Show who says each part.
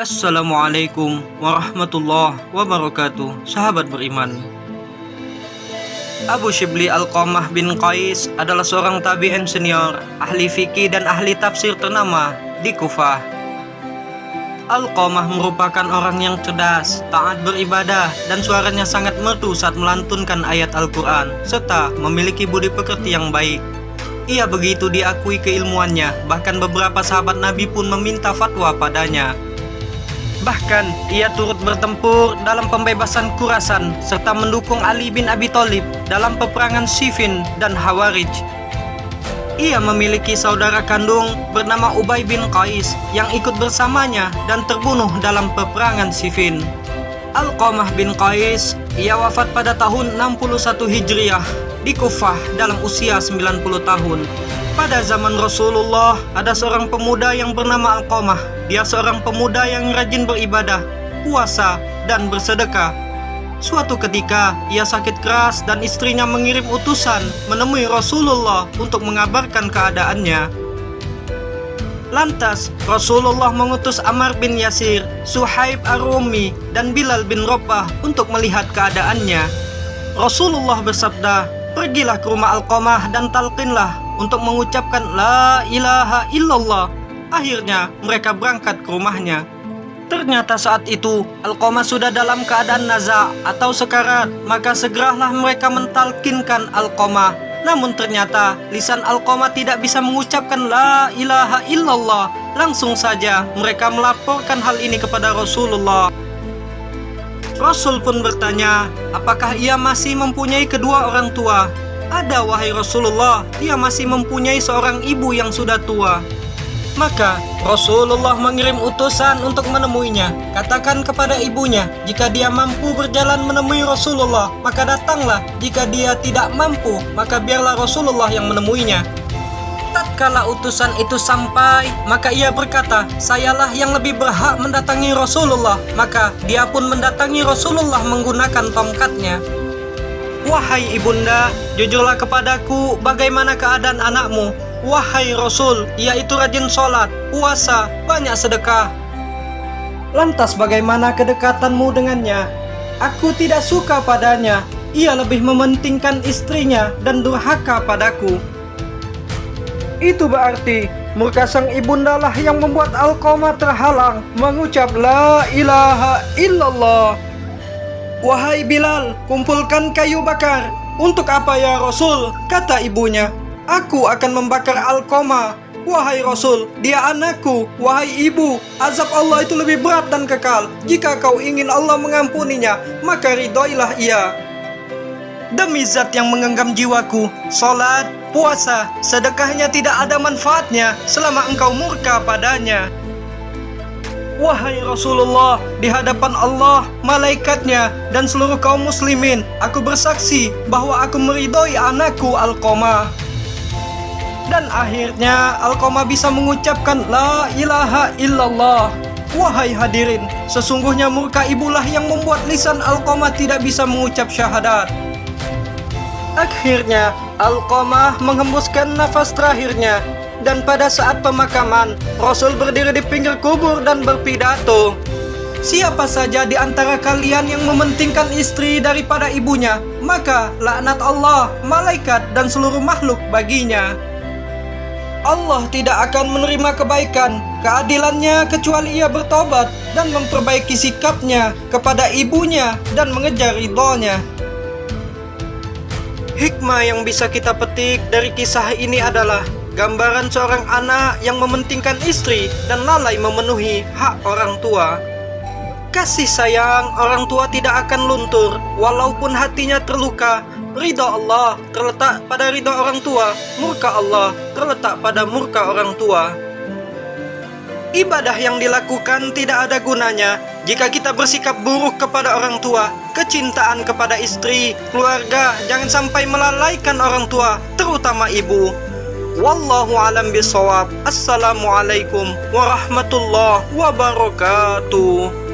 Speaker 1: Assalamualaikum warahmatullahi wabarakatuh. Sahabat beriman, Abu Shibli Alqamah bin Qais adalah seorang tabi'in senior, ahli fikih dan ahli tafsir ternama di Kufah. Alqamah merupakan orang yang cerdas, taat beribadah, dan suaranya sangat merdu saat melantunkan ayat Al-Quran, serta memiliki budi pekerti yang baik. Ia begitu diakui keilmuannya, bahkan beberapa sahabat Nabi pun meminta fatwa padanya. Bahkan, ia turut bertempur dalam pembebasan Khurasan serta mendukung Ali bin Abi Thalib dalam peperangan Siffin dan Hawarij. Ia memiliki saudara kandung bernama Ubay bin Qais yang ikut bersamanya dan terbunuh dalam peperangan Siffin. Alqamah bin Qais, ia wafat pada tahun 61 Hijriah di Kufah dalam usia 90 tahun. Pada zaman Rasulullah, ada seorang pemuda yang bernama Alqamah. Dia seorang pemuda yang rajin beribadah, puasa, dan bersedekah. Suatu ketika, ia sakit keras dan istrinya mengirim utusan menemui Rasulullah untuk mengabarkan keadaannya. Lantas, Rasulullah mengutus Ammar bin Yasir, Suhaib Ar-Rumi, dan Bilal bin Rabah untuk melihat keadaannya. Rasulullah bersabda, "Pergilah ke rumah Alqamah dan talqinlah untuk mengucapkan La ilaha illallah." Akhirnya mereka berangkat ke rumahnya. Ternyata saat itu Alqamah sudah dalam keadaan naza atau sekarat. Maka segeralah mereka mentalkinkan Alqamah. Namun ternyata lisan Alqamah tidak bisa mengucapkan La ilaha illallah. Langsung saja mereka melaporkan hal ini kepada Rasulullah. Rasul pun bertanya, apakah ia masih mempunyai kedua orang tua? Ada, wahai Rasulullah, dia masih mempunyai seorang ibu yang sudah tua. Maka Rasulullah mengirim utusan untuk menemuinya. Katakan kepada ibunya, jika dia mampu berjalan menemui Rasulullah, maka datanglah. Jika dia tidak mampu, maka biarlah Rasulullah yang menemuinya. Tatkala utusan itu sampai, maka ia berkata, sayalah yang lebih berhak mendatangi Rasulullah. Maka dia pun mendatangi Rasulullah menggunakan tongkatnya. Wahai ibunda, jujurlah kepadaku bagaimana keadaan anakmu. Wahai Rasul, ia itu rajin sholat, puasa, banyak sedekah. Lantas bagaimana kedekatanmu dengannya? Aku tidak suka padanya. Ia lebih mementingkan istrinya dan durhaka padaku. Itu berarti murka sang ibundalah yang membuat Alqamah terhalang mengucap La ilaha illallah. Wahai Bilal, kumpulkan kayu bakar. Untuk apa ya Rasul? Kata ibunya, aku akan membakar Alqamah. Wahai Rasul, dia anakku. Wahai ibu, azab Allah itu lebih berat dan kekal. Jika kau ingin Allah mengampuninya, maka ridhoilah ia. Demi zat yang menggenggam jiwaku, salat, puasa, sedekahnya tidak ada manfaatnya selama engkau murka padanya. Wahai Rasulullah, di hadapan Allah, malaikatnya, dan seluruh kaum muslimin, aku bersaksi bahwa aku meridhoi anakku Alqamah. Dan akhirnya Alqamah bisa mengucapkan La ilaha illallah. Wahai hadirin, sesungguhnya murka ibulah yang membuat lisan Alqamah tidak bisa mengucap syahadat. Akhirnya Alqamah menghembuskan nafas terakhirnya. Dan pada saat pemakaman, Rasul berdiri di pinggir kubur dan berpidato, siapa saja di antara kalian yang mementingkan istri daripada ibunya, maka laknat Allah, malaikat, dan seluruh makhluk baginya. Allah tidak akan menerima kebaikan, keadilannya kecuali ia bertobat dan memperbaiki sikapnya kepada ibunya dan mengejar ridhonya. Hikmah yang bisa kita petik dari kisah ini adalah gambaran seorang anak yang mementingkan istri dan lalai memenuhi hak orang tua. Kasih sayang orang tua tidak akan luntur walaupun hatinya terluka. Ridha Allah terletak pada ridha orang tua, murka Allah terletak pada murka orang tua. Ibadah yang dilakukan tidak ada gunanya jika kita bersikap buruk kepada orang tua. Kecintaan kepada istri, keluarga jangan sampai melalaikan orang tua, terutama ibu. Wallahu alam bisawab. Assalamualaikum warahmatullahi wabarakatuh.